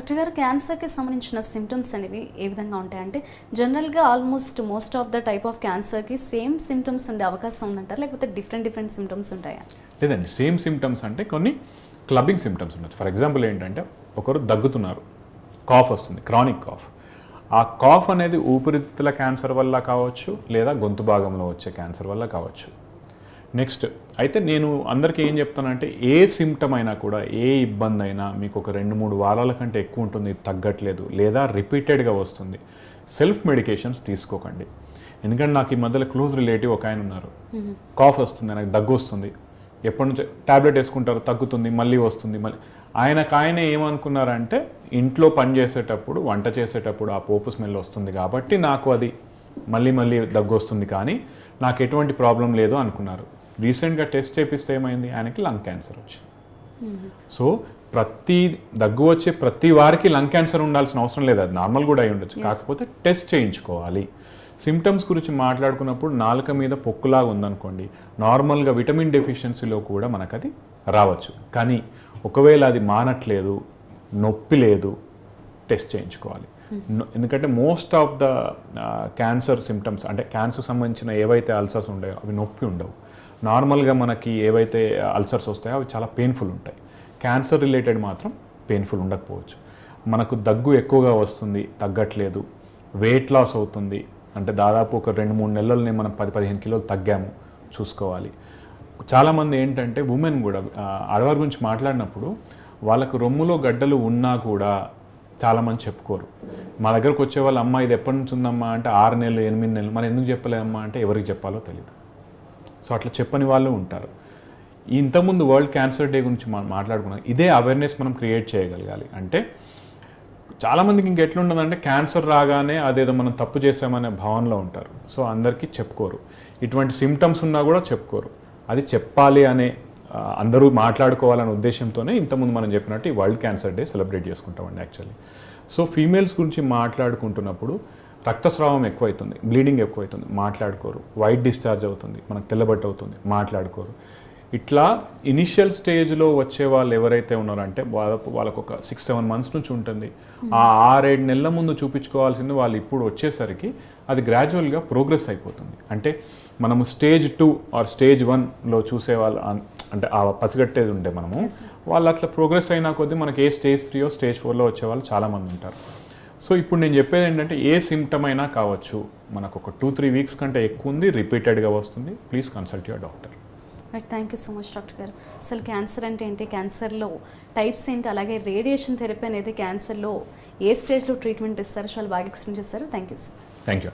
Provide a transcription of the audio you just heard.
Doctor గారు క్యాన్సర్కి సంబంధించిన సిమ్టమ్స్ అనేవి ఏ విధంగా ఉంటాయంటే జనరల్గా most of the type of క్యాన్సర్కి సేమ్ సిమ్టమ్స్ ఉండే అవకాశం ఉందంటారు, లేకపోతే డిఫరెంట్ సిమ్టమ్స్ ఉంటాయా? లేదండి, సేమ్ సిమ్టమ్స్ అంటే కొన్ని క్లబ్బింగ్ సిమ్టమ్స్ ఉండొచ్చు. ఫర్ ఎగ్జాంపుల్ ఏంటంటే ఒకరు దగ్గుతున్నారు, కాఫ్ వస్తుంది, క్రానిక్ కాఫ్. ఆ కాఫ్ అనేది ఊపిరితిత్తుల క్యాన్సర్ వల్ల కావచ్చు, లేదా గొంతు భాగంలో వచ్చే క్యాన్సర్ వల్ల కావచ్చు. నెక్స్ట్ అయితే నేను అందరికీ ఏం చెప్తానంటే ఏ సిమ్టమ్ అయినా కూడా, ఏ ఇబ్బంది అయినా మీకు ఒక 2-3 వారాల కంటే ఎక్కువ ఉంటుంది, తగ్గట్లేదు లేదా రిపీటెడ్గా వస్తుంది, సెల్ఫ్ మెడికేషన్స్ తీసుకోకండి. ఎందుకంటే నాకు ఈ మధ్యలో క్లోజ్ రిలేటివ్ ఒక ఆయన ఉన్నారు, కాఫ్ వస్తుంది, నాకు దగ్గు వస్తుంది, ఎప్పటి నుంచో ట్యాబ్లెట్ వేసుకుంటారు, తగ్గుతుంది, మళ్ళీ వస్తుంది. మళ్ళీ ఆయనే ఏమనుకున్నారంటే ఇంట్లో పని చేసేటప్పుడు, వంట చేసేటప్పుడు ఆ పోపు స్మెల్ వస్తుంది కాబట్టి నాకు అది మళ్ళీ దగ్గు వస్తుంది, కానీ నాకు ఎటువంటి ప్రాబ్లం లేదు అనుకున్నారు. రీసెంట్గా టెస్ట్ చేపిస్తే ఏమైంది, ఆయనకి లంగ్ క్యాన్సర్ వచ్చింది. సో దగ్గు వచ్చే ప్రతి వారికి లంగ్ క్యాన్సర్ ఉండాల్సిన అవసరం లేదు, అది నార్మల్ కూడా అయి ఉండొచ్చు, కాకపోతే టెస్ట్ చేయించుకోవాలి. సిమ్టమ్స్ గురించి మాట్లాడుకున్నప్పుడు నాలుక మీద పొక్కులాగా ఉందనుకోండి, నార్మల్గా విటమిన్ డెఫిషియన్సీలో కూడా మనకు అది రావచ్చు. కానీ ఒకవేళ అది మానట్లేదు, నొప్పి లేదు, టెస్ట్ చేయించుకోవాలి. ఎందుకంటే most of the cancer symptoms అంటే క్యాన్సర్ సంబంధించిన ఏవైతే అల్సర్స్ ఉంటాయో అవి నొప్పి ఉండవు. నార్మల్గా మనకి ఏవైతే అల్సర్స్ వస్తాయో అవి చాలా పెయిన్ఫుల్ ఉంటాయి. క్యాన్సర్ రిలేటెడ్ మాత్రం పెయిన్ఫుల్ ఉండకపోవచ్చు. మనకు దగ్గు ఎక్కువగా వస్తుంది, తగ్గట్లేదు, వెయిట్ లాస్ అవుతుంది అంటే దాదాపు ఒక 2-3 నెలలనే మనం 10-15 కిలోలు తగ్గాము, చూసుకోవాలి. చాలామంది ఏంటంటే ఉమెన్ కూడా ఆడవారి గురించి మాట్లాడినప్పుడు వాళ్ళకు రొమ్ములో గడ్డలు ఉన్నా కూడా చాలామంది చెప్పుకోరు. మా దగ్గరకు వచ్చే వాళ్ళ అమ్మ ఇది ఎప్పటి నుంచి ఉందమ్మా అంటే 6 నెలలు 8 నెలలు, మరి ఎందుకు చెప్పలేదమ్మా అంటే ఎవరికి చెప్పాలో తెలియదు. సో అట్లా చెప్పని వాళ్ళు ఉంటారు. ఇంతకుముందు వరల్డ్ క్యాన్సర్ డే గురించి మనం మాట్లాడుకున్నాం, ఇదే అవేర్నెస్ మనం క్రియేట్ చేయగలగాలి. అంటే చాలామందికి ఇంకెట్లుంటుందంటే క్యాన్సర్ రాగానే అదేదో మనం తప్పు చేసామనే భావనలో ఉంటారు. సో అందరికీ చెప్పుకోరు, ఇటువంటి సిమ్టమ్స్ ఉన్నా కూడా చెప్పుకోరు. అది చెప్పాలి అనే అందరూ మాట్లాడుకోవాలనే ఉద్దేశంతోనే ఇంతకుముందు మనం చెప్పినట్టు ఈ వరల్డ్ క్యాన్సర్ డే సెలబ్రేట్ చేసుకుంటామండి యాక్చువల్లీ. సో ఫీమేల్స్ గురించి మాట్లాడుకుంటున్నప్పుడు రక్తస్రావం ఎక్కువవుతుంది, బ్లీడింగ్ ఎక్కువవుతుంది, మాట్లాడుకోరు. వైట్ డిశ్చార్జ్ అవుతుంది, మనకు తెల్లబట్టు అవుతుంది, మాట్లాడుకోరు. ఇట్లా ఇనిషియల్ స్టేజ్లో వచ్చే వాళ్ళు ఎవరైతే ఉన్నారంటే వాళ్ళకు ఒక 6-7 మంత్స్ నుంచి ఉంటుంది. ఆ 6-7 నెలల ముందు చూపించుకోవాల్సింది వాళ్ళు ఇప్పుడు వచ్చేసరికి అది గ్రాడ్యువల్గా ప్రోగ్రెస్ అయిపోతుంది. అంటే మనము స్టేజ్ 2 ఆర్ స్టేజ్ 1లో చూసే వాళ్ళు అంటే ఆ పసిగట్టేది ఉంటే మనము వాళ్ళు అట్లా ప్రోగ్రెస్ అయినా కొద్దీ మనకి ఏ స్టేజ్ 3 స్టేజ్ 4లో వచ్చే వాళ్ళు చాలామంది ఉంటారు. సో ఇప్పుడు నేను చెప్పేది ఏంటంటే ఏ సిమ్టమ్ అయినా కావచ్చు, మనకు ఒక 2-3 వీక్స్ కంటే ఎక్కువ ఉంది, రిపీటెడ్గా వస్తుంది, please consult your doctor. Thank you so much doctor గారు. అసలు క్యాన్సర్ అంటే ఏంటి, క్యాన్సర్లో టైప్స్ ఏంటి, అలాగే రేడియేషన్ థెరపీ అనేది క్యాన్సర్లో ఏ స్టేజ్లో ట్రీట్మెంట్ ఇస్తారో చాలా బాగా ఎక్స్ప్లెయిన్ చేస్తారు. Thank you sir. Thank you.